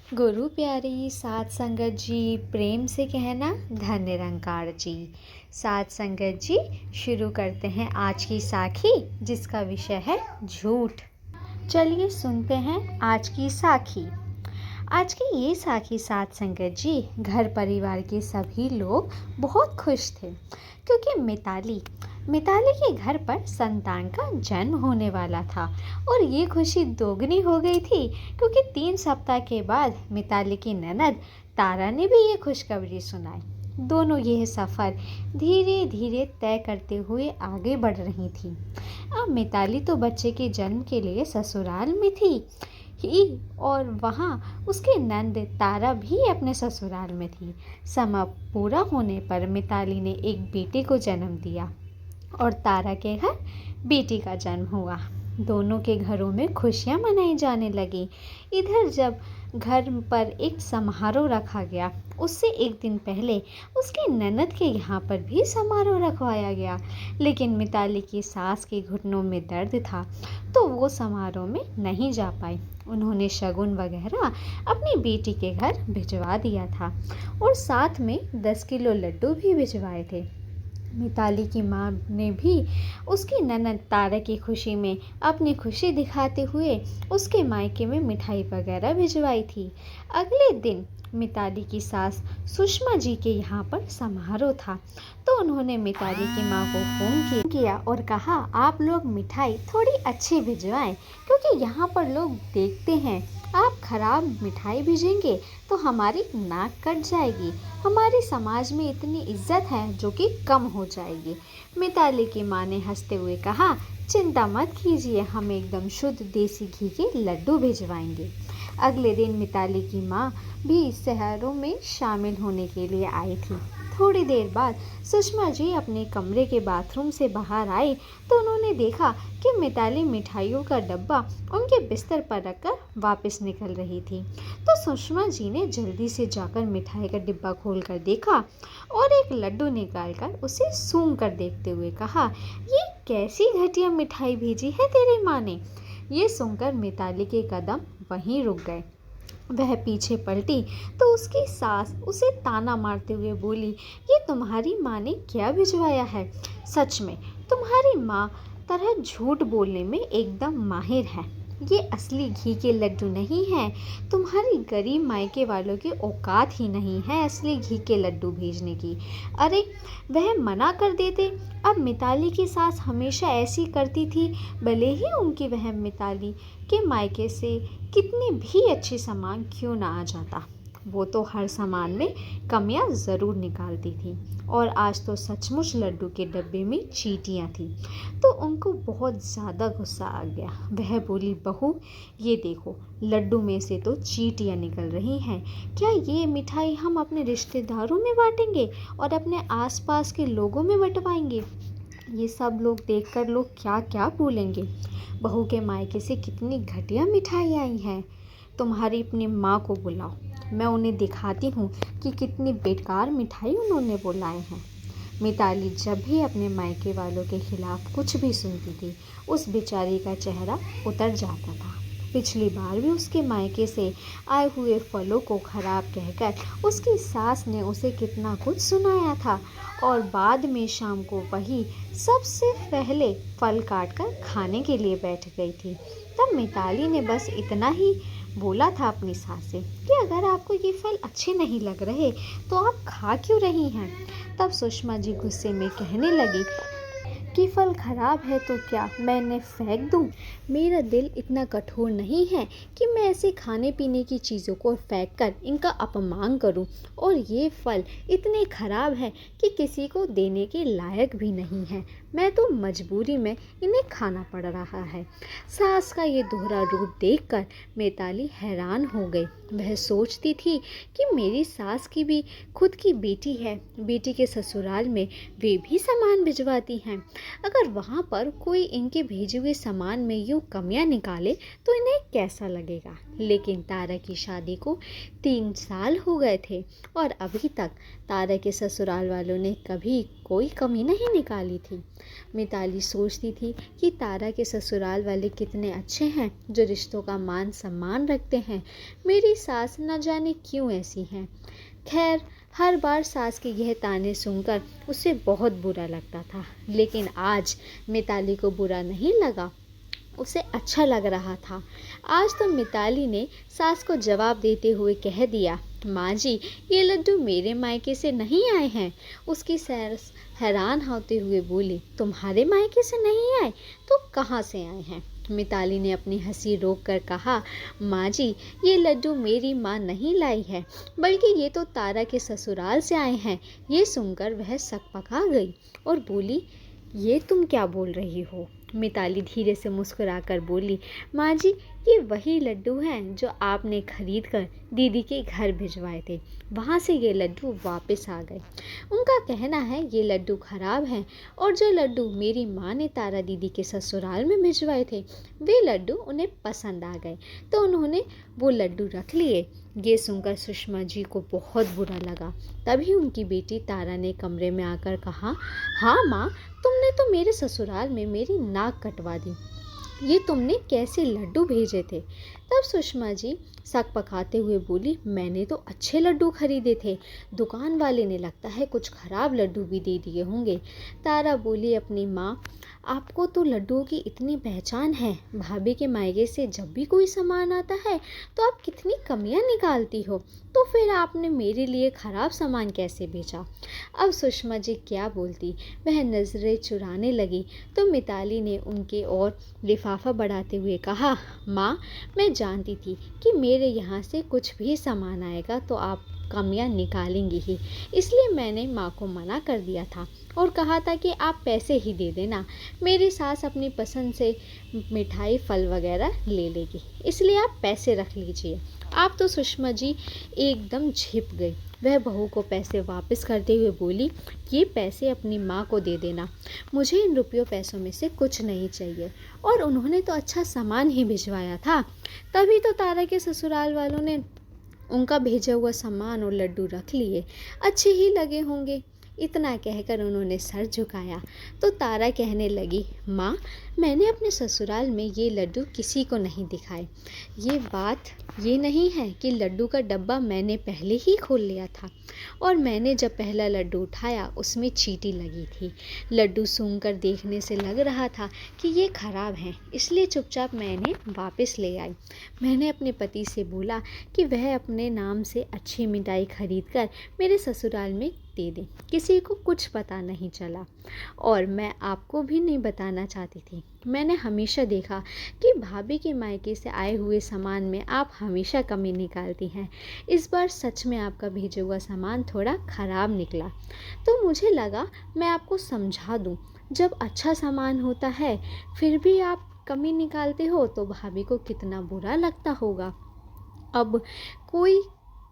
गुरु प्यारी साध संगत जी, प्रेम से कहना धन निरंकार जी। साध संगत जी, शुरू करते हैं आज की साखी, जिसका विषय है झूठ। चलिए सुनते हैं आज की साखी। आज की ये साखी साध संगत जी, घर परिवार के सभी लोग बहुत खुश थे, क्योंकि मिताली के घर पर संतान का जन्म होने वाला था। और ये खुशी दोगुनी हो गई थी, क्योंकि 3 सप्ताह के बाद मिताली की ननद तारा ने भी ये खुशखबरी सुनाई। दोनों यह सफ़र धीरे धीरे तय करते हुए आगे बढ़ रही थी। अब मिताली तो बच्चे के जन्म के लिए ससुराल में थी और वहाँ उसकी नंद तारा भी अपने ससुराल में थी। समय पूरा होने पर मिताली ने एक बेटे को जन्म दिया और तारा के घर बेटी का जन्म हुआ। दोनों के घरों में खुशियाँ मनाई जाने लगी। इधर जब घर पर एक समारोह रखा गया, उससे एक दिन पहले उसकी ननद के यहाँ पर भी समारोह रखवाया गया, लेकिन मिताली की सास के घुटनों में दर्द था, तो वो समारोह में नहीं जा पाई। उन्होंने शगुन वगैरह अपनी बेटी के घर भिजवा दिया था और साथ में 10 किलो लड्डू भी भिजवाए थे। मिताली की माँ ने भी उसकी ननद तारा की खुशी में अपनी खुशी दिखाते हुए उसके मायके में मिठाई वगैरह भिजवाई थी। अगले दिन मिताली की सास सुषमा जी के यहाँ पर समारोह था, तो उन्होंने मिताली की माँ को फ़ोन किया और कहा, आप लोग मिठाई थोड़ी अच्छी भिजवाएं, क्योंकि यहाँ पर लोग देखते हैं आप खराब मिठाई भेजेंगे तो हमारी नाक कट जाएगी। हमारे समाज में इतनी इज्जत है जो कि कम हो जाएगी। मिताली की माँ ने हंसते हुए कहा, चिंता मत कीजिए, हम एकदम शुद्ध देसी घी के लड्डू भिजवाएंगे। अगले दिन मिताली की माँ भी समारोह में शामिल होने के लिए आई थी। थोड़ी देर बाद सुषमा जी अपने कमरे के बाथरूम से बाहर आई, तो उन्होंने देखा कि मिताली मिठाइयों का डब्बा उनके बिस्तर पर रखकर वापस निकल रही थी। तो सुषमा जी ने जल्दी से जाकर मिठाई का डिब्बा खोलकर देखा और एक लड्डू निकालकर उसे सूंघ कर देखते हुए कहा, ये कैसी घटिया मिठाई भेजी है तेरी माँ ने। ये सुनकर मिताली के कदम वहीं रुक गए। वह पीछे पलटी तो उसकी सास उसे ताना मारते हुए बोली, ये तुम्हारी माँ ने क्या भिजवाया है। सच में तुम्हारी माँ तरह झूठ बोलने में एकदम माहिर है। ये असली घी के लड्डू नहीं हैं। तुम्हारी गरीब मायके वालों की औकात ही नहीं है असली घी के लड्डू भेजने की। अरे वह मना कर देते। अब मिताली की सास हमेशा ऐसी करती थी, भले ही उनकी वह मिताली के मायके से कितनी भी अच्छी सामान क्यों ना आ जाता, वो तो हर सामान में कमियां ज़रूर निकालती थी। और आज तो सचमुच लड्डू के डब्बे में चींटियां थी, तो उनको बहुत ज़्यादा गुस्सा आ गया। वह बोली, बहू ये देखो, लड्डू में से तो चींटियां निकल रही हैं। क्या ये मिठाई हम अपने रिश्तेदारों में बांटेंगे और अपने आसपास के लोगों में बंटवाएंगे? ये सब लोग देखकर लोग क्या क्या बोलेंगे। बहू के मायके से कितनी घटिया मिठाई आई हैं। तुम्हारी अपनी माँ को बुलाओ, मैं उन्हें दिखाती हूँ कि कितनी बेकार मिठाई उन्होंने बुलाए हैं। मिताली जब भी अपने मायके वालों के खिलाफ कुछ भी सुनती थी, उस बेचारी का चेहरा उतर जाता था। पिछली बार भी उसके मायके से आए हुए फलों को खराब कहकर उसकी सास ने उसे कितना कुछ सुनाया था, और बाद में शाम को वही सबसे पहले फल काटकर खाने के लिए बैठ गई थी। तब मिताली ने बस इतना ही बोला था अपनी सास से कि अगर आपको ये फल अच्छे नहीं लग रहे तो आप खा क्यों रही हैं। तब सुषमा जी गुस्से में कहने लगी कि फल खराब है तो क्या मैं इन्हें फेंक दूं? मेरा दिल इतना कठोर नहीं है कि मैं ऐसे खाने पीने की चीज़ों को फेंक कर इनका अपमान करूं, और ये फल इतने खराब हैं कि किसी को देने के लायक भी नहीं है। मैं तो मजबूरी में इन्हें खाना पड़ रहा है। सास का ये दोहरा रूप देखकर मिताली हैरान हो गई। वह सोचती थी कि मेरी सास की भी खुद की बेटी है, बेटी के ससुराल में वे भी सामान भिजवाती हैं। अगर वहाँ पर कोई इनके भेजे हुए सामान में यूँ कमियाँ निकाले तो इन्हें कैसा लगेगा। लेकिन तारा की शादी को 3 साल हो गए थे और अभी तक तारा के ससुराल वालों ने कभी कोई कमी नहीं निकाली थी। मिताली सोचती थी कि तारा के ससुराल वाले कितने अच्छे हैं जो रिश्तों का मान सम्मान रखते हैं। मेरी सास न जाने क्यों ऐसी हैं। खैर, हर बार सास के यह ताने सुनकर उसे बहुत बुरा लगता था, लेकिन आज मिताली को बुरा नहीं लगा, उसे अच्छा लग रहा था। आज तो मिताली ने सास को जवाब देते हुए कह दिया, माँ जी, ये लड्डू मेरे मायके से नहीं आए हैं। उसकी सास हैरान होते हुए बोली, तुम्हारे मायके से नहीं आए तो कहाँ से आए हैं? मिताली ने अपनी हंसी रोक कर कहा, माँ जी, ये लड्डू मेरी माँ नहीं लाई है, बल्कि ये तो तारा के ससुराल से आए हैं। ये सुनकर वह सकपका गई और बोली, ये तुम क्या बोल रही हो? मिताली धीरे से मुस्कुराकर बोली, माँ जी, ये वही लड्डू हैं जो आपने खरीद कर दीदी के घर भिजवाए थे। वहाँ से ये लड्डू वापस आ गए। उनका कहना है ये लड्डू खराब हैं और जो लड्डू मेरी माँ ने तारा दीदी के ससुराल में भिजवाए थे वे लड्डू उन्हें पसंद आ गए, तो उन्होंने वो लड्डू रख लिए। ये सुनकर सुषमा जी को बहुत बुरा लगा। तभी उनकी बेटी तारा ने कमरे में आकर कहा, हाँ माँ, तुमने तो मेरे ससुराल में मेरी नाक कटवा दी। ये तुमने कैसे लड्डू भेजे थे? तब सुषमा जी सक पकाते हुए बोली, मैंने तो अच्छे लड्डू खरीदे थे, दुकान वाले ने लगता है कुछ खराब लड्डू भी दे दिए होंगे। तारा बोली, अपनी माँ, आपको तो लड्डुओं की इतनी पहचान है। भाभी के मायके से जब भी कोई सामान आता है तो आप कितनी कमियां निकालती हो, तो फिर आपने मेरे लिए ख़राब सामान कैसे बेचा? अब सुषमा जी क्या बोलती, वह नज़रें चुराने लगी तो मिताली ने उनके ओर लिफाफा बढ़ाते हुए कहा, माँ, मैं जानती थी कि मेरे यहाँ से कुछ भी सामान आएगा तो आप कमियां निकालेंगी ही, इसलिए मैंने माँ को मना कर दिया था और कहा था कि आप पैसे ही दे देना। मेरी सास अपनी पसंद से मिठाई फल वगैरह ले लेगी, इसलिए आप पैसे रख लीजिए। आप तो सुषमा जी एकदम झिप गई। वह बहू को पैसे वापस करते हुए बोली, ये पैसे अपनी माँ को दे देना, मुझे इन रुपयों पैसों में से कुछ नहीं चाहिए। और उन्होंने तो अच्छा सामान ही भिजवाया था, तभी तो तारा के ससुराल वालों ने उनका भेजा हुआ सामान और लड्डू रख लिए, अच्छे ही लगे होंगे। इतना कहकर उन्होंने सर झुकाया तो तारा कहने लगी, माँ, मैंने अपने ससुराल में ये लड्डू किसी को नहीं दिखाए। ये बात ये नहीं है कि लड्डू का डब्बा मैंने पहले ही खोल लिया था और मैंने जब पहला लड्डू उठाया उसमें चींटी लगी थी। लड्डू सूंघकर देखने से लग रहा था कि ये ख़राब हैं, इसलिए चुपचाप मैंने वापस ले आई। मैंने अपने पति से बोला कि वह अपने नाम से अच्छी मिठाई खरीद कर मेरे ससुराल में दे दें, किसी को कुछ पता नहीं चला। और मैं आपको भी नहीं बताना चाहती थी। मैंने हमेशा देखा कि भाभी के मायके से आए हुए सामान में आप हमेशा कमी निकालती हैं। इस बार सच में आपका भेजा हुआ सामान थोड़ा ख़राब निकला, तो मुझे लगा मैं आपको समझा दूं। जब अच्छा सामान होता है फिर भी आप कमी निकालते हो तो भाभी को कितना बुरा लगता होगा। अब कोई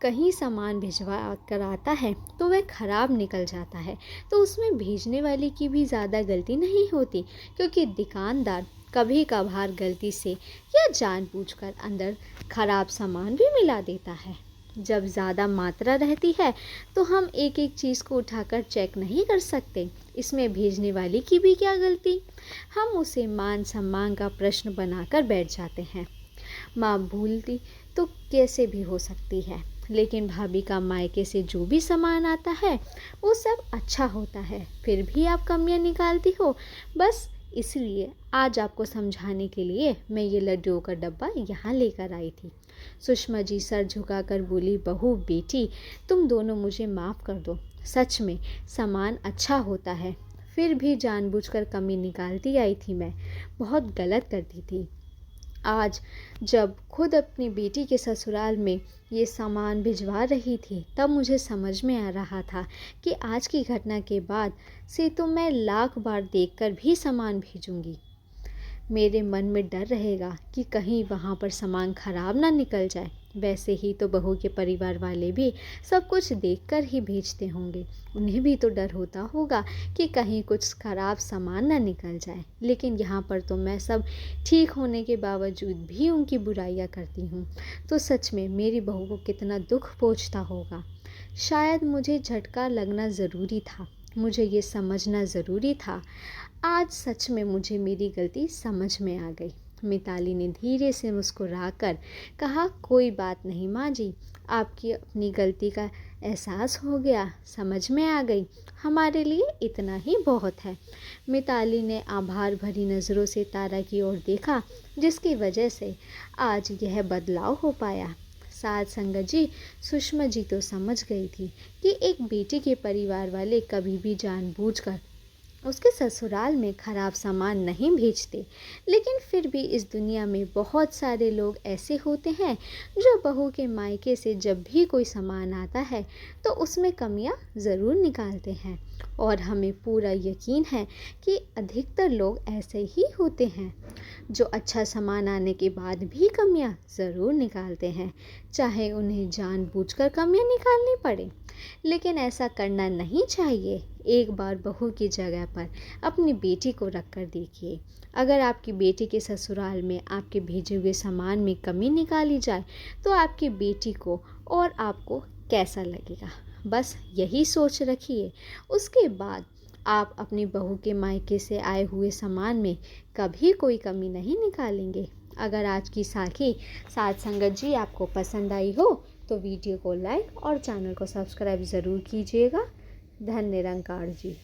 कहीं सामान भिजवा कर आता है तो वह ख़राब निकल जाता है, तो उसमें भेजने वाले की भी ज़्यादा गलती नहीं होती, क्योंकि दुकानदार कभी कभार गलती से या जानबूझकर अंदर ख़राब सामान भी मिला देता है। जब ज़्यादा मात्रा रहती है तो हम एक एक चीज़ को उठाकर चेक नहीं कर सकते, इसमें भेजने वाले की भी क्या गलती। हम उसे मान सम्मान का प्रश्न बनाकर बैठ जाते हैं। माँ भूलती तो कैसे भी हो सकती है, लेकिन भाभी का मायके से जो भी सामान आता है वो सब अच्छा होता है, फिर भी आप कमियां निकालती हो। बस इसलिए आज आपको समझाने के लिए मैं ये लड्डुओं का डब्बा यहाँ लेकर आई थी। सुषमा जी सर झुकाकर बोली, बहू बेटी, तुम दोनों मुझे माफ़ कर दो। सच में सामान अच्छा होता है, फिर भी जानबूझकर कमी निकालती आई थी। मैं बहुत गलत करती थी। आज जब खुद अपनी बेटी के ससुराल में ये सामान भिजवा रही थी तब मुझे समझ में आ रहा था कि आज की घटना के बाद से तो मैं लाख बार देखकर भी सामान भेजूंगी। मेरे मन में डर रहेगा कि कहीं वहाँ पर सामान ख़राब ना निकल जाए। वैसे ही तो बहू के परिवार वाले भी सब कुछ देखकर ही भेजते होंगे, उन्हें भी तो डर होता होगा कि कहीं कुछ ख़राब सामान ना निकल जाए। लेकिन यहाँ पर तो मैं सब ठीक होने के बावजूद भी उनकी बुराइयाँ करती हूँ, तो सच में मेरी बहू को कितना दुख पहुँचता होगा। शायद मुझे झटका लगना ज़रूरी था, मुझे ये समझना ज़रूरी था। आज सच में मुझे मेरी गलती समझ में आ गई। मिताली ने धीरे से मुस्कुराकर कहा, कोई बात नहीं माँ जी, आपकी अपनी गलती का एहसास हो गया, समझ में आ गई, हमारे लिए इतना ही बहुत है। मिताली ने आभार भरी नज़रों से तारा की ओर देखा, जिसकी वजह से आज यह बदलाव हो पाया। साथ संगत जी, सुषमा जी तो समझ गई थी कि एक बेटी के परिवार वाले कभी भी जानबूझकर उसके ससुराल में ख़राब सामान नहीं भेजते, लेकिन फिर भी इस दुनिया में बहुत सारे लोग ऐसे होते हैं जो बहू के मायके से जब भी कोई सामान आता है तो उसमें कमियां ज़रूर निकालते हैं। और हमें पूरा यकीन है कि अधिकतर लोग ऐसे ही होते हैं जो अच्छा सामान आने के बाद भी कमियां ज़रूर निकालते हैं, चाहे उन्हें जानबूझकर कमियां निकालनी पड़े। लेकिन ऐसा करना नहीं चाहिए। एक बार बहू की जगह पर अपनी बेटी को रख कर देखिए। अगर आपकी बेटी के ससुराल में आपके भेजे हुए सामान में कमी निकाली जाए तो आपकी बेटी को और आपको कैसा लगेगा? बस यही सोच रखिए। उसके बाद आप अपनी बहू के मायके से आए हुए सामान में कभी कोई कमी नहीं निकालेंगे। अगर आज की साखी साथ संगत जी आपको पसंद आई हो तो वीडियो को लाइक और चैनल को सब्सक्राइब ज़रूर कीजिएगा। धन्य निरंकार जी।